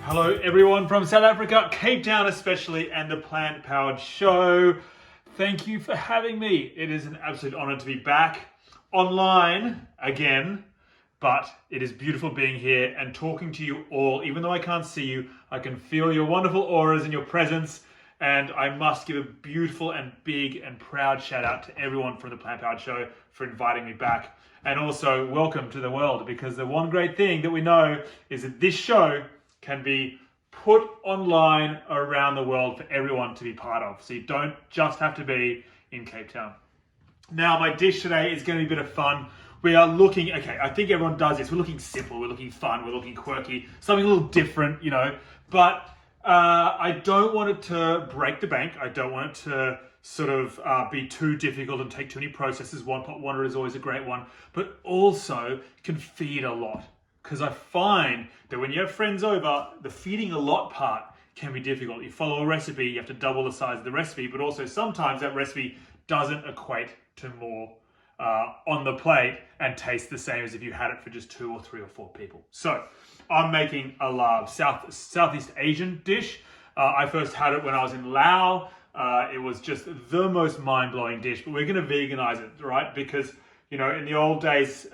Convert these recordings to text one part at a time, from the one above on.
Hello everyone from South Africa, Cape Town especially, and the Plant Powered Show. Thank you for having me. It is an absolute honor to be back online again, but it is beautiful being here and talking to you all. Even though I can't see you, I can feel your wonderful auras and your presence, and I must give a beautiful and big and proud shout out to everyone from the Plant Powered Show for inviting me back. And also welcome to the world, because the one great thing that we know is that this show can be put online around the world for everyone to be part of. So you don't just have to be in Cape Town. Now, my dish today is going to be a bit of fun. We are looking, okay, I think everyone does this. We're looking simple, we're looking fun, we're looking quirky, something a little different, you know. But I don't want it to break the bank. I don't want it to sort of be too difficult and take too many processes. One pot wonder is always a great one, but also can feed a lot. Because I find that when you have friends over, the feeding a lot part can be difficult. You follow a recipe, you have to double the size of the recipe, but also sometimes that recipe doesn't equate to more on the plate and taste the same as if you had it for just 2 or 3 or 4 people. So I'm making a Southeast Asian dish. I first had it when I was in Laos. It was just the most mind-blowing dish, but we're going to veganize it, right? Because, you know, in the old days,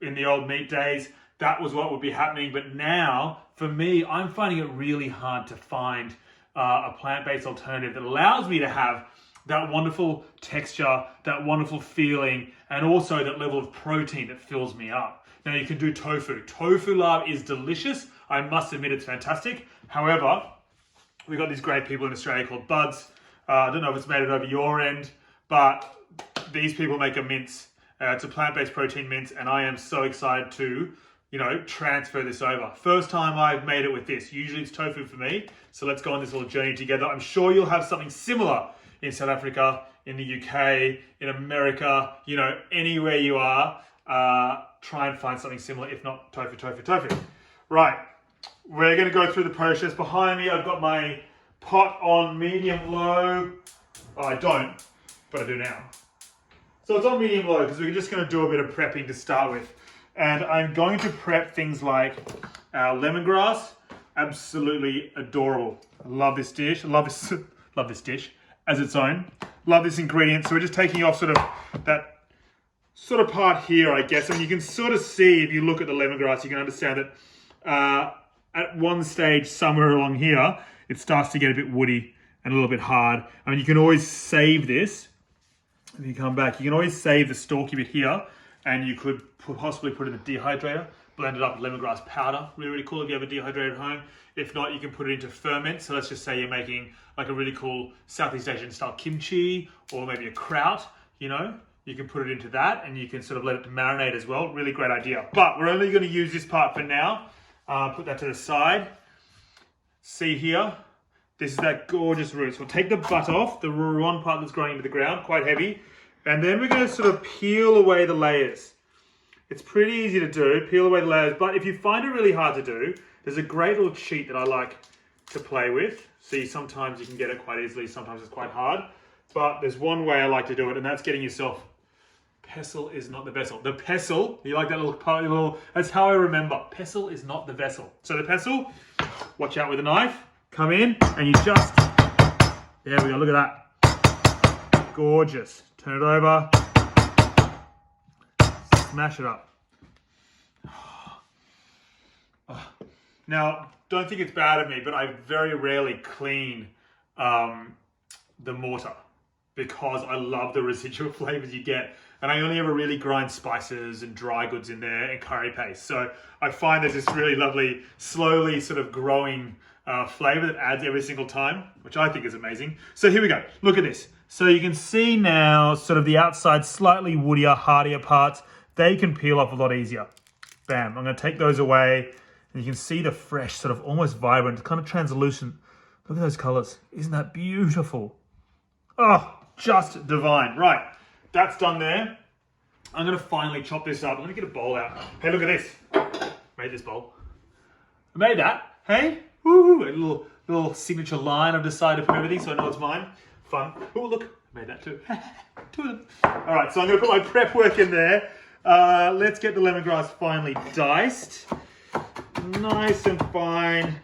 in the old meat days, that was what would be happening. But now, for me, I'm finding it really hard to find a plant-based alternative that allows me to have that wonderful texture, that wonderful feeling, and also that level of protein that fills me up. Now, you can do tofu. Tofu lard is delicious. I must admit it's fantastic. However, we've got these great people in Australia called Buds. I don't know if it's made it over your end, but these people make a mince. It's a plant-based protein mince, and I am so excited to, you know, transfer this over. First time I've made it with this. Usually it's tofu for me, so let's go on this little journey together. I'm sure you'll have something similar in South Africa, in the UK, in America, you know, anywhere you are. Try and find something similar, if not tofu. Right, we're going to go through the process. Behind me, I've got my pot on medium-low. Oh, I don't, but I do now. So it's on medium-low because we're just going to do a bit of prepping to start with. And I'm going to prep things like our lemongrass. Absolutely adorable. I love this dish. I love this dish as its own. Love this ingredient. So we're just taking off sort of that sort of part here, I guess. And you can sort of see, if you look at the lemongrass, you can understand that at one stage somewhere along here, it starts to get a bit woody and a little bit hard. I mean, you can always save this. If you come back, you can always save the stalky bit here, and you could possibly put it in the dehydrator, blend it up with lemongrass powder. Really, really cool if you have a dehydrator at home. If not, you can put it into ferment. So let's just say you're making like a really cool Southeast Asian style kimchi, or maybe a kraut, you know, you can put it into that and you can sort of let it marinate as well. Really great idea. But we're only going to use this part for now. Put that to the side. See here, this is that gorgeous root. So we'll take the butt off, the one part that's growing into the ground, quite heavy. And then we're going to sort of peel away the layers. It's pretty easy to do, peel away the layers. But if you find it really hard to do, there's a great little cheat that I like to play with. See, sometimes you can get it quite easily, sometimes it's quite hard. But there's one way I like to do it, and that's getting yourself, pestle is not the vessel. The pestle, you like that little, that's how I remember. Pestle is not the vessel. So the pestle, watch out with a knife, come in, and you just, there we go, look at that. Gorgeous. Turn it over, smash it up. Now, don't think it's bad of me, but I very rarely clean the mortar because I love the residual flavors you get. And I only ever really grind spices and dry goods in there and curry paste. So I find there's this really lovely, slowly sort of growing flavor that adds every single time, which I think is amazing. So here we go. Look at this. So you can see now sort of the outside slightly woodier, hardier parts. They can peel off a lot easier. Bam. I'm going to take those away. And you can see the fresh, sort of almost vibrant, kind of translucent. Look at those colors. Isn't that beautiful? Oh, just divine. Right. That's done there. I'm going to finally chop this up. I'm going to get a bowl out. Hey, look at this. Made this bowl. I made that. Hey? Woo! A little signature line I've decided to put everything so I know it's mine. Fun. Oh, look. I made that too. Two of them. All right, so I'm going to put my prep work in there. Let's get the lemongrass finely diced. nice and fine.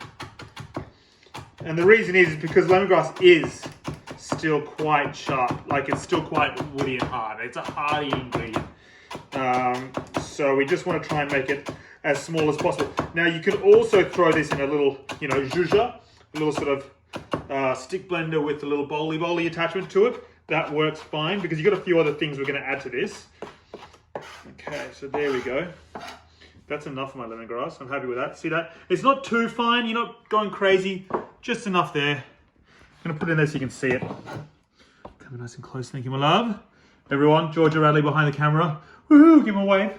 And the reason is because lemongrass is still quite sharp, like it's still quite woody and hard. It's a hardy ingredient. So we just want to try and make it as small as possible. Now you can also throw this in a little, you know, zhuzher, a little sort of stick blender with a little bowly attachment to it. That works fine because you've got a few other things we're going to add to this. Okay, so there we go. That's enough of my lemongrass. I'm happy with that. See that? It's not too fine. You're not going crazy. Just enough there. I'm going to put it in there so you can see it. Coming nice and close. Thank you, my love. Everyone, Georgia Radley behind the camera. Woohoo! Give him a wave.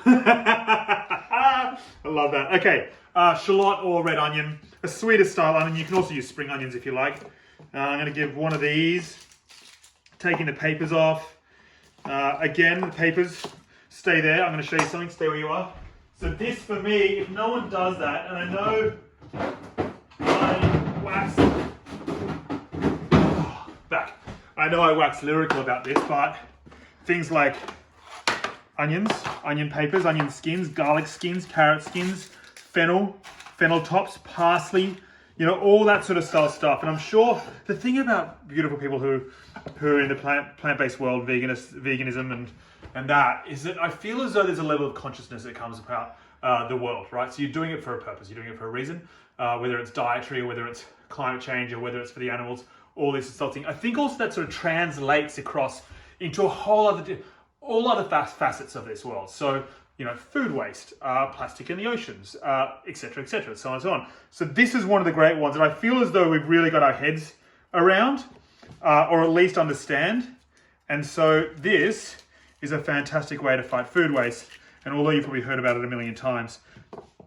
I love that. Okay, shallot or red onion. A sweeter style onion. You can also use spring onions if you like. I'm going to give one of these. Taking the papers off. Again, the papers stay there. I'm going to show you something. Stay where you are. So this, for me, if no one does that, and I know I wax... back. I know I wax lyrical about this, but things like onions, onion papers, onion skins, garlic skins, carrot skins, fennel tops, parsley, you know, all that sort of style stuff. And I'm sure the thing about beautiful people who are in the plant-based world, veganism and that, is that I feel as though there's a level of consciousness that comes about the world, right? So you're doing it for a purpose, you're doing it for a reason, whether it's dietary or whether it's climate change or whether it's for the animals, all this sort of thing. I think also that sort of translates across into a whole other, all other facets of this world. So, you know, food waste, plastic in the oceans, etc., etc., so on and so on. So this is one of the great ones that I feel as though we've really got our heads around, or at least understand. And so this is a fantastic way to fight food waste. And although you've probably heard about it a million times,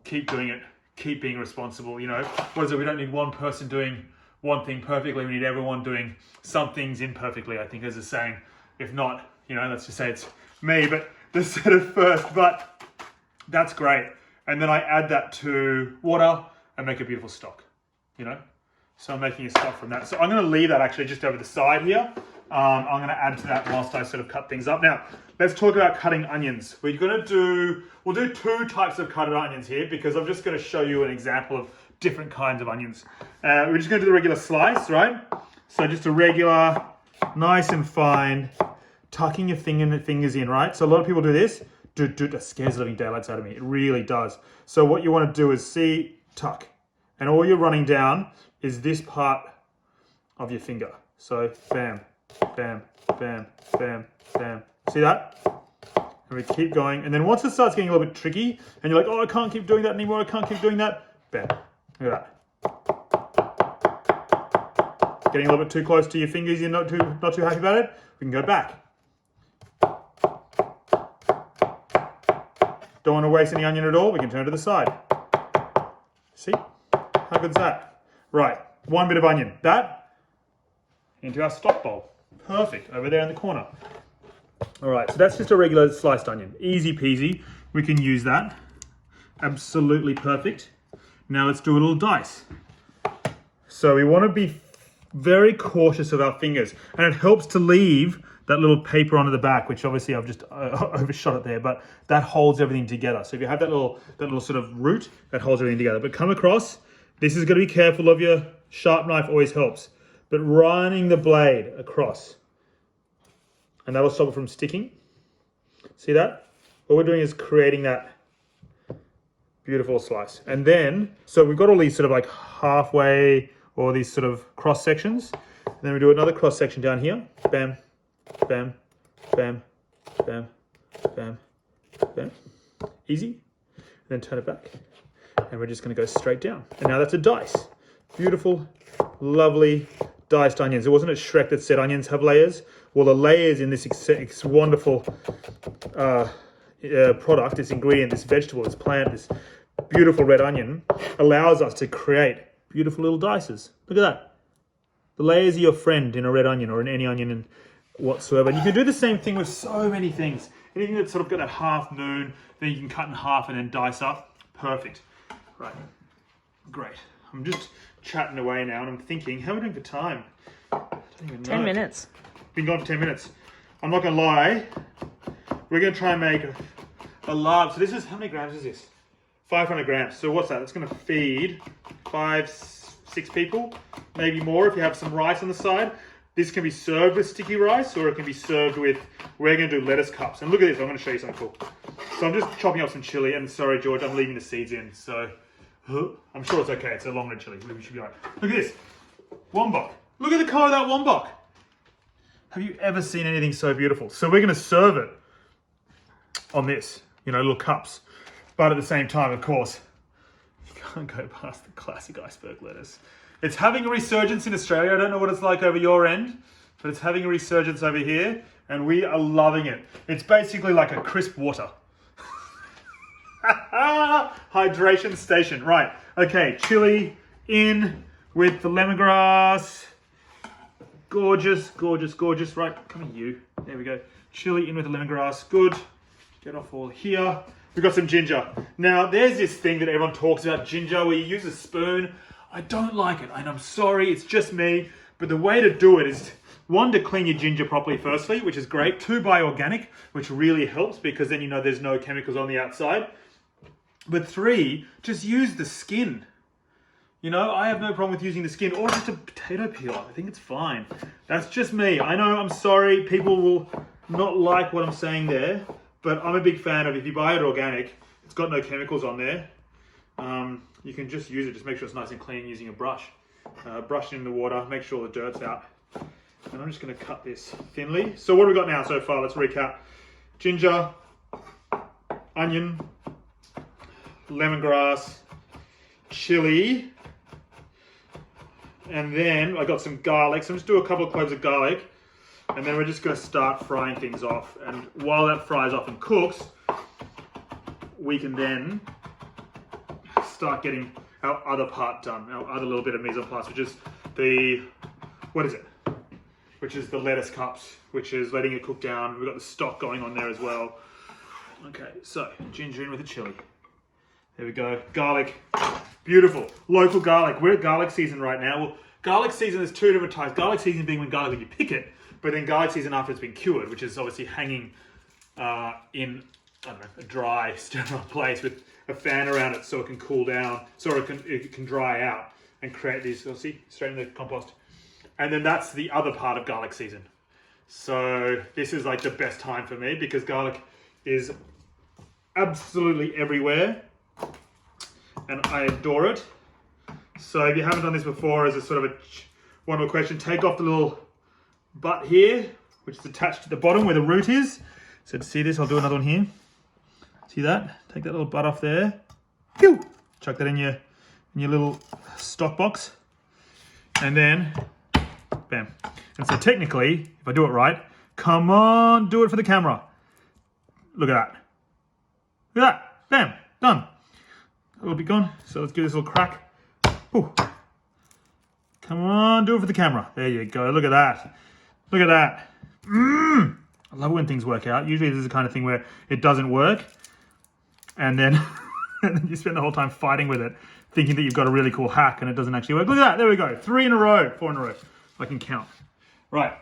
keep doing it, keep being responsible. You know, what is it? We don't need one person doing one thing perfectly. We need everyone doing some things imperfectly, I think, as a saying. If not, you know, let's just say it's me, but the set it first. But that's great. And then I add that to water and make a beautiful stock, you know. So I'm making a stock from that. So I'm going to leave that actually just over the side here. I'm going to add to that whilst I sort of cut things up. Now, let's talk about cutting onions. We'll do two types of cutted onions here because I'm just going to show you an example of different kinds of onions. We're just going to do the regular slice, right? So just a regular, nice and fine, tucking your fingers in, right? So a lot of people do this. That scares the living daylights out of me. It really does. So what you want to do is see, tuck. And all you're running down is this part of your finger. So bam, bam, bam, bam, bam. See that? And we keep going. And then once it starts getting a little bit tricky, and you're like, oh, I can't keep doing that anymore. I can't keep doing that. Bam. Look at that. Getting a little bit too close to your fingers. You're not too happy about it. We can go back. Don't want to waste any onion at all. We can turn to the side. See? How good's that? Right. One bit of onion. That into our stock bowl. Perfect. Over there in the corner. All right, so that's just a regular sliced onion. Easy peasy. We can use that. Absolutely perfect. Now let's do a little dice. So we want to be very cautious of our fingers. And it helps to leave that little paper onto the back, which obviously I've just overshot it there, but that holds everything together. So if you have that little sort of root, that holds everything together. But come across, this is going to be careful of your sharp knife, always helps. But running the blade across, and that'll stop it from sticking. See that? What we're doing is creating that beautiful slice. And then, so we've got all these sort of like halfway, or these sort of cross sections. And then we do another cross section down here. Bam, bam, bam, bam, bam, bam. Easy. And then turn it back. And we're just going to go straight down. And now that's a dice. Beautiful, lovely diced onions. It wasn't it Shrek that said onions have layers? Well, the layers in this wonderful product, this ingredient, this vegetable, this plant, this beautiful red onion, allows us to create beautiful little dices. Look at that. The layers are your friend in a red onion or in any onion and whatsoever. And you can do the same thing with so many things. Anything that's sort of got a half moon, then you can cut in half and then dice up. Perfect. Right. Great. I'm just chatting away now and I'm thinking, how are we doing for time? I don't even know. 10 minutes. Been gone for 10 minutes. I'm not going to lie. We're going to try and make a large. So this is, how many grams is this? 500 grams. So what's that? It's going to feed 5, 6 people, maybe more if you have some rice on the side. This can be served with sticky rice, or it can be served with, we're going to do lettuce cups. And look at this, I'm going to show you something cool. So I'm just chopping up some chili, and sorry, George, I'm leaving the seeds in. So I'm sure it's okay. It's a long red chili. We should be all right. Look at this. Wombok. Look at the color of that wombok. Have you ever seen anything so beautiful? So we're going to serve it on this, little cups. But at the same time, of course, you can't go past the classic iceberg lettuce. It's having a resurgence in Australia. I don't know what it's like over your end, but it's having a resurgence over here, and we are loving it. It's basically like a crisp water. Hydration station. Right. Okay, chili in with the lemongrass. Gorgeous, gorgeous, gorgeous. Right, come here, you. There we go. Chili in with the lemongrass. Good. Get off all here. We've got some ginger. Now, there's this thing that everyone talks about, ginger, where you use a spoon. I don't like it, and I'm sorry, it's just me. But the way to do it is, 1, to clean your ginger properly firstly, which is great. 2, buy organic, which really helps because then there's no chemicals on the outside. But 3, just use the skin. I have no problem with using the skin, or just a potato peel. I think it's fine. That's just me. I know, I'm sorry, people will not like what I'm saying there, but I'm a big fan of, if you buy it organic, it's got no chemicals on there. You can just use it, just make sure it's nice and clean using a brush. Brush it in the water, make sure the dirt's out. And I'm just gonna cut this thinly. So what have we got now so far? Let's recap. Ginger, onion, lemongrass, chili, and then I got some garlic. So I'm just do a couple of cloves of garlic, and then we're just gonna start frying things off. And while that fries off and cooks, we can then start getting our other part done, our other little bit of mise en place, which is which is the lettuce cups, which is letting it cook down. We've got the stock going on there as well. Okay, so ginger in with the chili. There we go. Garlic, beautiful. Local garlic. We're at garlic season right now. Well, garlic season is 2 different types. Garlic season being when you pick it, but then garlic season after it's been cured, which is obviously hanging in, I don't know, a dry, sterile place with a fan around it so it can cool down, so it can dry out and create these, you'll see, straight in the compost. And then that's the other part of garlic season. So this is like the best time for me because garlic is absolutely everywhere and I adore it. So if you haven't done this before, as a sort of a wonderful question, take off the little butt here, which is attached to the bottom where the root is. So to see this, I'll do another one here. See that? Take that little butt off there. Pew! Chuck that in your little stock box. And then, bam. And so technically, if I do it right, come on, do it for the camera. Look at that. Look at that. Bam. Done. A little bit gone. So let's give this a little crack. Ooh. Come on, do it for the camera. There you go. Look at that. Look at that. I love when things work out. Usually this is the kind of thing where it doesn't work. And then, and then you spend the whole time fighting with it, thinking that you've got a really cool hack and it doesn't actually work. Look at that. There we go. 3 in a row. 4 in a row. I can count. Right.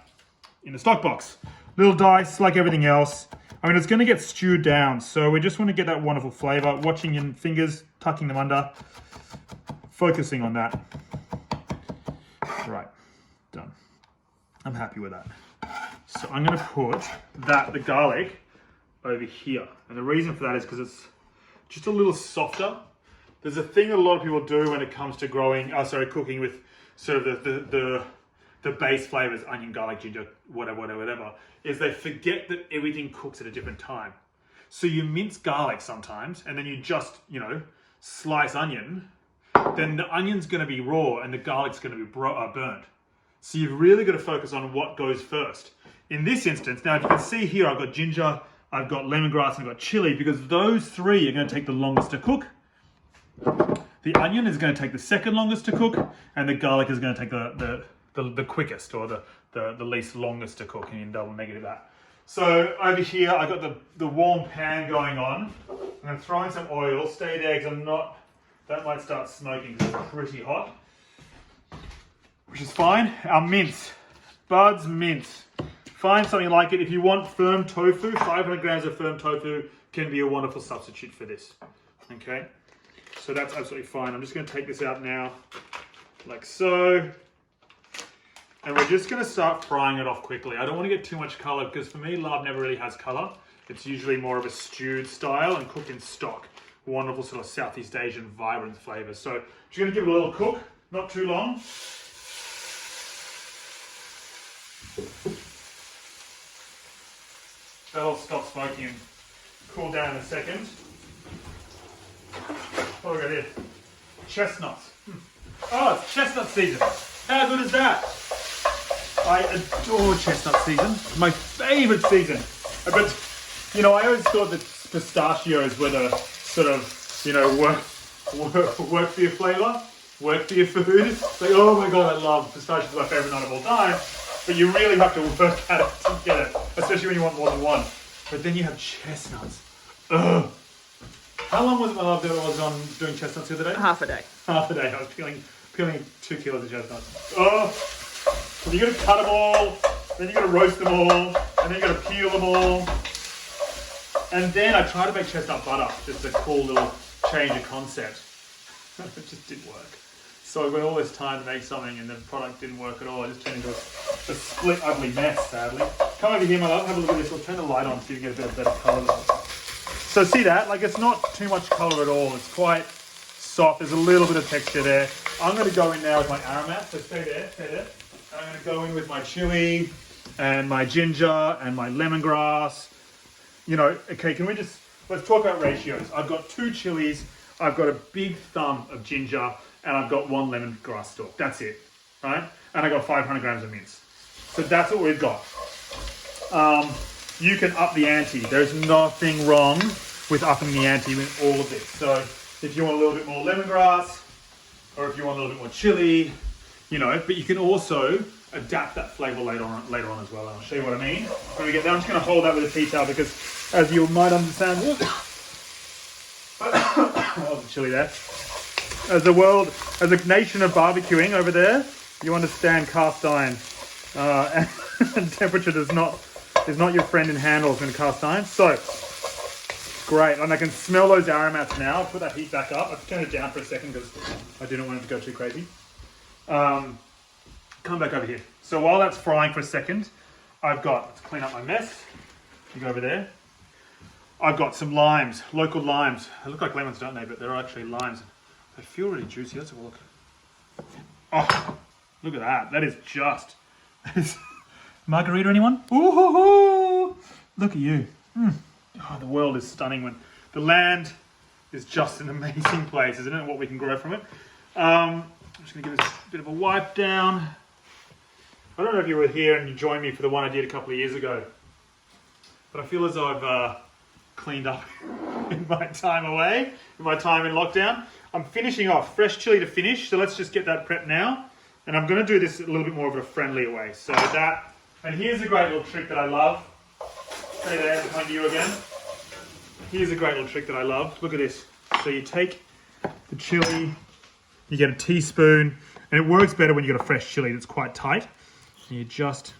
In the stock box. Little dice like everything else. I mean, it's going to get stewed down. So we just want to get that wonderful flavor. Watching your fingers, tucking them under. Focusing on that. Right. Done. I'm happy with that. So I'm going to put the garlic over here. And the reason for that is because it's just a little softer. There's a thing that a lot of people do when it comes to cooking with sort of the base flavors, onion, garlic, ginger, whatever, is they forget that everything cooks at a different time. So you mince garlic sometimes, and then you just, slice onion, then the onion's going to be raw and the garlic's going to be burnt. So you've really got to focus on what goes first. In this instance, now if you can see here, I've got ginger, I've got lemongrass, and I've got chili, because those 3 are going to take the longest to cook. The onion is going to take the second longest to cook, and the garlic is going to take the quickest, or the least longest to cook, and you can double negative that. So over here, I've got the warm pan going on. I'm going to throw in some oil. Stayed eggs, that might start smoking because it's pretty hot. Which is fine. Our mince. Bud's mince. Find something like it. If you want firm tofu, 500 grams of firm tofu can be a wonderful substitute for this. Okay. So that's absolutely fine. I'm just going to take this out now, like so. And we're just going to start frying it off quickly. I don't want to get too much colour because for me, lard never really has colour. It's usually more of a stewed style and cooked in stock. Wonderful sort of Southeast Asian vibrant flavours. So just going to give it a little cook, not too long. That'll stop smoking and cool down in a second. What have we got here? Chestnuts. Oh, it's chestnut season. How good is that? I adore chestnut season. My favourite season. But, you know, I always thought that pistachios were the sort of, you know, work for your flavour, work for your food. It's like, oh my God, I love pistachios, my favourite nut of all time. But you really have to work at it to get it, especially when you want more than one. But then you have chestnuts. Ugh. How long was it, my love, that I was on doing chestnuts the other day? Half a day. Half a day. I was peeling 2 kilos of chestnuts. Oh, so you got to cut them all, then you got to roast them all, and then you got to peel them all. And then I tried to make chestnut butter, just a cool little change of concept. It just didn't work. So I went all this time to make something, and the product didn't work at all. It just turned into a split, ugly mess, sadly. Come over here, my love. Have a look at this. We'll turn the light on so you can get a bit better colour. So see that? Like, it's not too much colour at all. It's quite soft. There's a little bit of texture there. I'm going to go in now with my aromats. So stay there, stay there. And I'm going to go in with my chili and my ginger and my lemongrass. You know, okay, let's talk about ratios. I've got 2 chilies. I've got a big thumb of ginger. And I've got 1 lemongrass stalk. That's it, right? And I got 500 grams of mince. So that's what we've got. You can up the ante. There's nothing wrong with upping the ante with all of this. So if you want a little bit more lemongrass, or if you want a little bit more chili, you know, but you can also adapt that flavour later on as well. And I'll show you what I mean. When we get there, I'm just going to hold that with a tea towel because, as you might understand, oh, the chili there. As a nation of barbecuing over there, you understand cast iron, and temperature is not your friend in handles when cast iron. So great, and I can smell those aromats now. I'll put that heat back up. I've turned it down for a second because I didn't want it to go too crazy. Come back over here. So while that's frying for a second, let's clean up my mess. You go over there. I've got some limes, local limes. They look like lemons, don't they? But they're actually limes. They feel really juicy. Let's have a look. Oh, look at that. That is margarita, anyone? Ooh, look at you. Oh, the world is stunning when the land is just an amazing place, isn't it? What we can grow from it. I'm just going to give this a bit of a wipe down. I don't know if you were here and you joined me for the one I did a couple of years ago, but I feel as though I've cleaned up in my time away, in my time in lockdown. I'm finishing off, fresh chili to finish, so let's just get that prepped now. And I'm going to do this a little bit more of a friendlier way. So that, and here's a great little trick that I love. Stay there, I'm coming to you again. Here's a great little trick that I love. Look at this. So you take the chili, you get a teaspoon, and it works better when you got a fresh chili that's quite tight. And you just,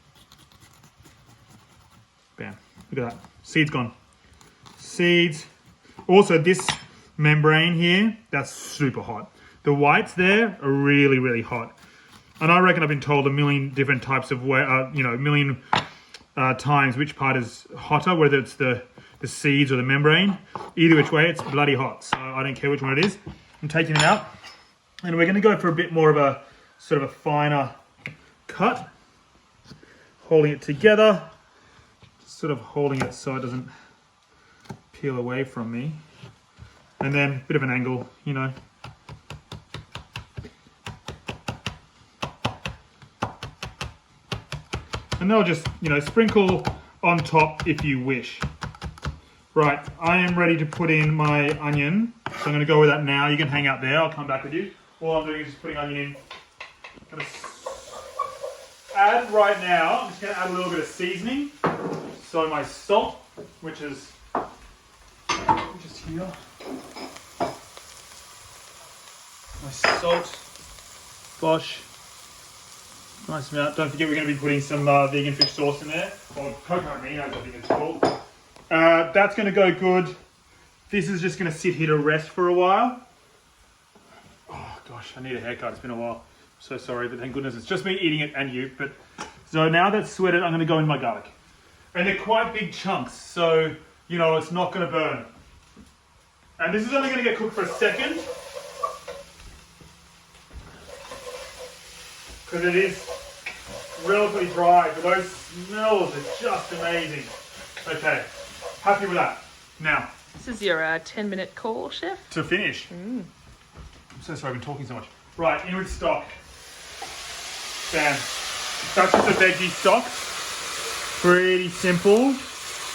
bam, look at that. Seeds gone. Seeds. Also this membrane here, that's super hot. The whites there are really, really hot. And I reckon I've been told a million different types of way, million times which part is hotter, whether it's the seeds or the membrane. Either which way, it's bloody hot. So I don't care which one it is. I'm taking it out. And we're going to go for a bit more of a sort of a finer cut. Holding it together. Just sort of holding it so it doesn't peel away from me. And then a bit of an angle, you know. And they'll just, you know, sprinkle on top if you wish. Right, I am ready to put in my onion. So I'm going to go with that now. You can hang out there. I'll come back with you. All I'm doing is just putting onion in. I'm going to add right now, I'm just going to add a little bit of seasoning. So my salt, which is just here. My salt, bosh, nice amount. Don't forget we're going to be putting some vegan fish sauce in there, or coconut reno, I think it's called. That's going to go good. This is just going to sit here to rest for a while. Oh gosh, I need a haircut. It's been a while. So sorry, but thank goodness it's just me eating it and you. But so now that's sweated, I'm going to go in my garlic. And they're quite big chunks, so you know it's not going to burn. And this is only going to get cooked for a second. Because it is relatively dry, but those smells are just amazing. Okay, happy with that. Now, this is your 10-minute call, chef. To finish. I'm so sorry I've been talking so much. Right, in with stock. Bam. That's just a veggie stock. Pretty simple.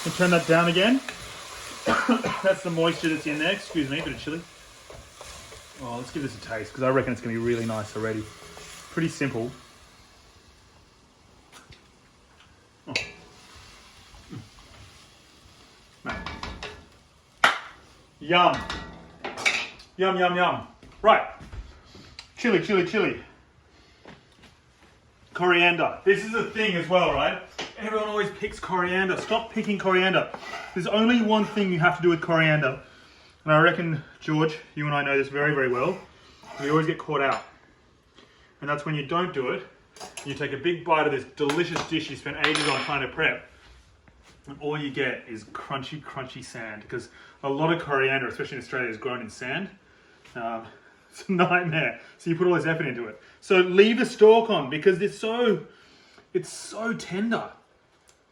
I'll turn that down again. That's the moisture that's in there. Excuse me, a bit of chili. Oh, let's give this a taste because I reckon it's going to be really nice already. Pretty simple. Oh. Yum. Yum, yum, yum. Right. Chili, chili, chili. Coriander. This is a thing as well, right? Everyone always picks coriander. Stop picking coriander. There's only one thing you have to do with coriander. And I reckon, George, you and I know this very, very well. We always get caught out. And that's when you don't do it. You take a big bite of this delicious dish you spent ages on trying to prep. And all you get is crunchy, crunchy sand. Because a lot of coriander, especially in Australia, is grown in sand. It's a nightmare. So you put all this effort into it. So leave the stalk on because it's so tender.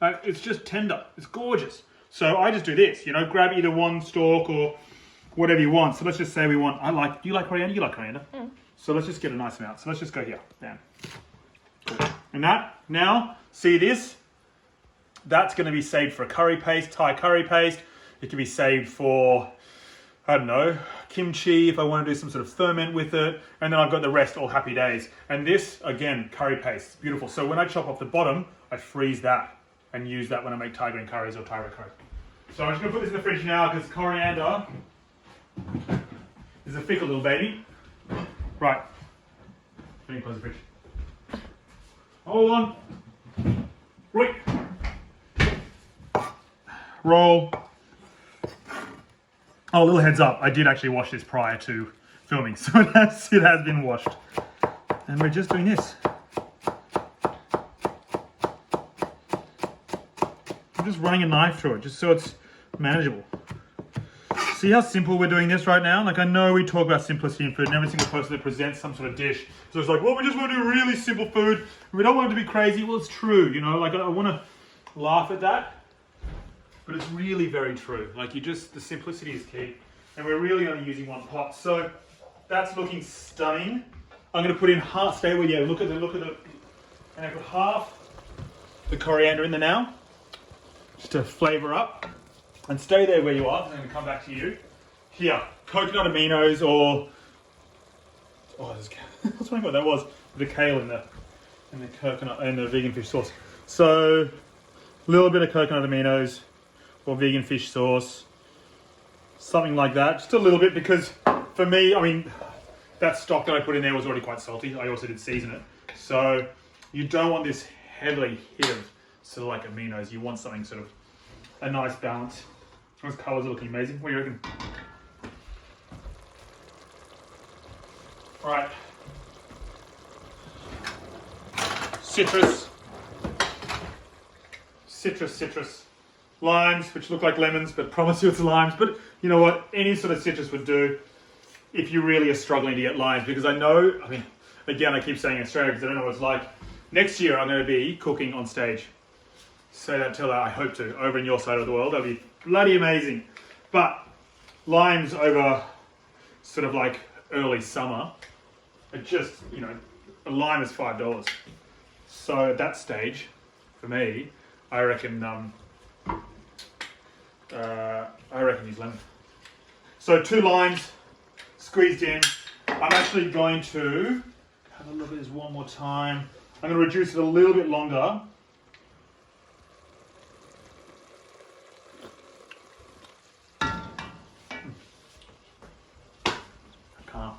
It's just tender. It's gorgeous. So I just do this, you know, grab either one stalk or whatever you want. So let's just say we want, do you like coriander? You like coriander. So let's just get a nice amount. So let's just go here. Bam. And that, now, see this? That's going to be saved for a curry paste, Thai curry paste. It can be saved for, I don't know, kimchi if I want to do some sort of ferment with it. And then I've got the rest all happy days. And this, again, curry paste. It's beautiful. So when I chop off the bottom, I freeze that and use that when I make Thai green curries or Thai red curries. So I'm just going to put this in the fridge now because coriander is a fickle little baby. Right. Let me close the fridge. Hold on. Right. Roll. Oh, a little heads up. I did actually wash this prior to filming, so it has been washed. And we're just doing this. I'm just running a knife through it, just so it's manageable. See how simple we're doing this right now? Like, I know we talk about simplicity in food, and every single person that presents some sort of dish. So it's like, well, we just want to do really simple food. We don't want it to be crazy. Well, it's true, you know? Like, I want to laugh at that. But it's really very true. Like the simplicity is key. And we're really only using one pot. So that's looking stunning. I'm going to put in half, stay with you, look at the, and I put half the coriander in there now. Just to flavour up. And stay there where you are. I'm going to come back to you. Here, coconut aminos or, I was wondering what that was. The kale in the coconut and the vegan fish sauce. So a little bit of coconut aminos. Or vegan fish sauce, something like that. Just a little bit because for me, I mean, that stock that I put in there was already quite salty. I also did season it. So you don't want this heavily hit of sort of like aminos. You want something sort of a nice balance. Those colours are looking amazing. What do you reckon? All right. Citrus. Limes, which look like lemons, but promise you it's limes. But you know what? Any sort of citrus would do if you really are struggling to get limes. Because I know, I mean, again, I keep saying Australia because I don't know what it's like. Next year, I'm going to be cooking on stage. Say that till I hope to, over in your side of the world. That'll be bloody amazing. But limes over sort of like early summer are just, you know, a lime is $5. So at that stage, for me, I reckon use lemon. So 2 limes squeezed in. I'm actually going to have a look at this one more time. I'm going to reduce it a little bit longer. I can't.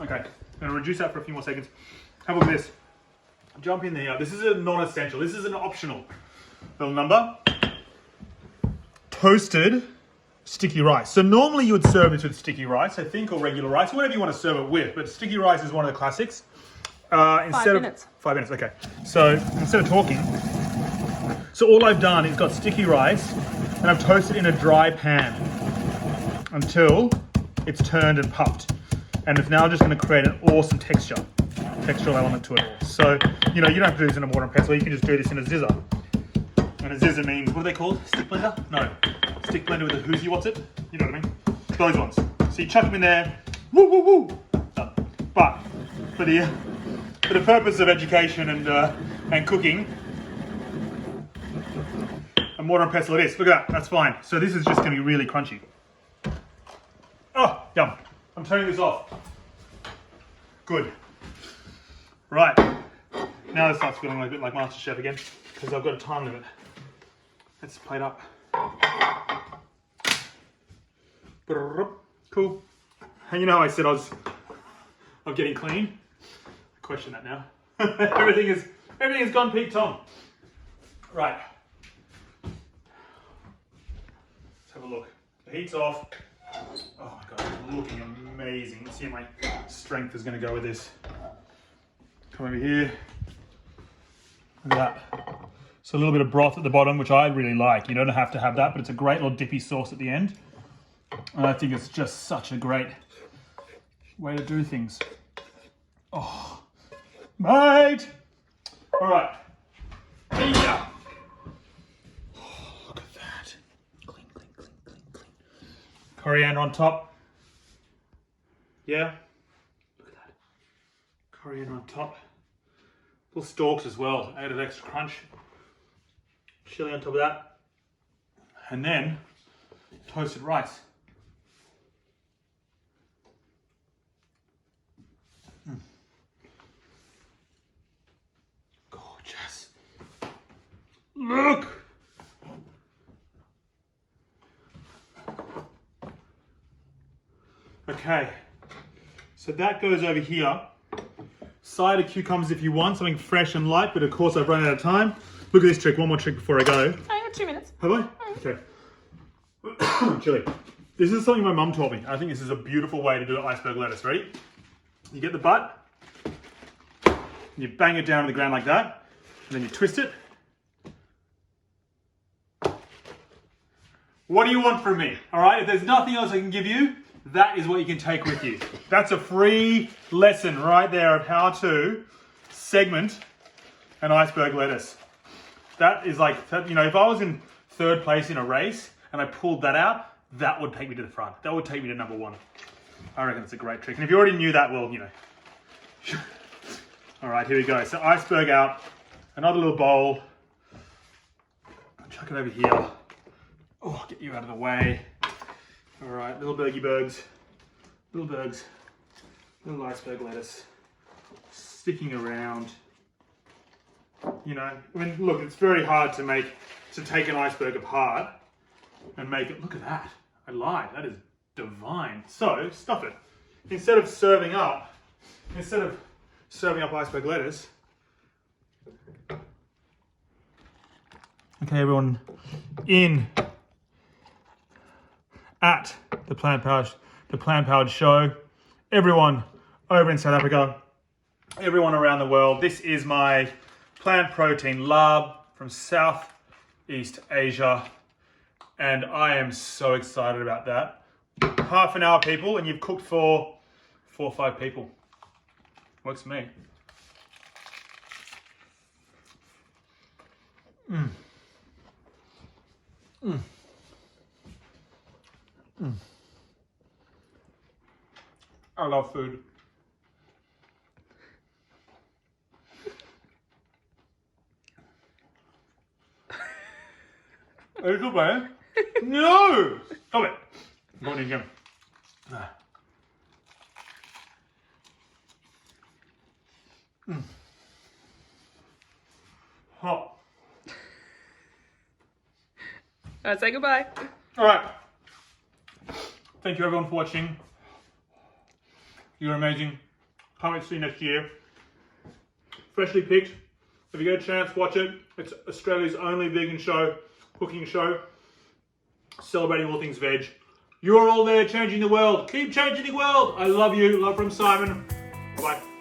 Okay, I'm going to reduce that for a few more seconds. How about this? Jump in there. This is a non-essential. This is an optional little number. Toasted sticky rice. So normally you would serve this with sticky rice, I think, or regular rice, whatever you want to serve it with. But sticky rice is one of the classics. 5 minutes. 5 minutes, okay. So instead of talking, so all I've done is got sticky rice and I've toasted in a dry pan until it's turned and puffed. And it's now just going to create an awesome textural element to it all. So, you know, you don't have to do this in a mortar and pestle, you can just do this in a zizzer. And a zizzer means, what are they called? Stick blender? No. Stick blender with a whoosy, what's it? You know what I mean? Those ones. So you chuck them in there, woo, woo, woo, done. But for the purpose of education and cooking, a mortar and pestle it is. Look at that, that's fine. So this is just going to be really crunchy. Oh, yum. I'm turning this off. Good. Right. Now this starts feeling a bit like MasterChef again, because I've got a time limit. Let's plate up. Cool. And you know I said I'm getting clean? I question that now. everything has gone Pete Tom. Right. Let's have a look. The heat's off. Oh my god, it's looking amazing. Let's see how my strength is going to go with this. Come over here. Look at that. So a little bit of broth at the bottom, which I really like. You don't have to have that, but it's a great little dippy sauce at the end. And I think it's just such a great way to do things. Oh, mate! All right. Yeah. Oh, look at that. Clean, clean, clean, clean, clean. Coriander on top. Yeah. Look at that. Coriander on top. Little stalks as well, added extra crunch. Chili on top of that. And then toasted rice. Gorgeous. Look! Okay, so that goes over here. Side of cucumbers if you want, something fresh and light, but of course I've run out of time. Look at this trick, one more trick before I go. I have 2 minutes. Have I? Okay. Chili. This is something my mum taught me. I think this is a beautiful way to do iceberg lettuce. Ready? You get the butt, you bang it down to the ground like that, and then you twist it. What do you want from me? All right, if there's nothing else I can give you, that is what you can take with you. That's a free lesson right there of how to segment an iceberg lettuce. That is like, you know, if I was in third place in a race and I pulled that out, that would take me to the front. That would take me to number one. I reckon it's a great trick. And if you already knew that, well, you know. All right, here we go. So iceberg out, another little bowl. I'll chuck it over here. Oh, get you out of the way. All right, little bergs, little iceberg lettuce, sticking around. You know, I mean, look, it's very hard to take an iceberg apart and make it, look at that. I lied, that is divine. So, stuff it. Instead of serving up iceberg lettuce. Okay, everyone, at the plant-powered show, everyone over in South Africa, everyone around the world, this is my plant protein lab from Southeast Asia, and I am so excited about that. Half an hour, people, and you've cooked for 4 or 5 people. Works for me. I love food. Are you good, man? No! Stop it. I'm going in again. Hot. Say goodbye. All right. Thank you everyone for watching. You're amazing. Can't wait to see you next year. Freshly picked. If you get a chance, watch it. It's Australia's only vegan show, cooking show. celebrating all things veg. You're all there changing the world. Keep changing the world. I love you. Love from Simon. Bye-bye.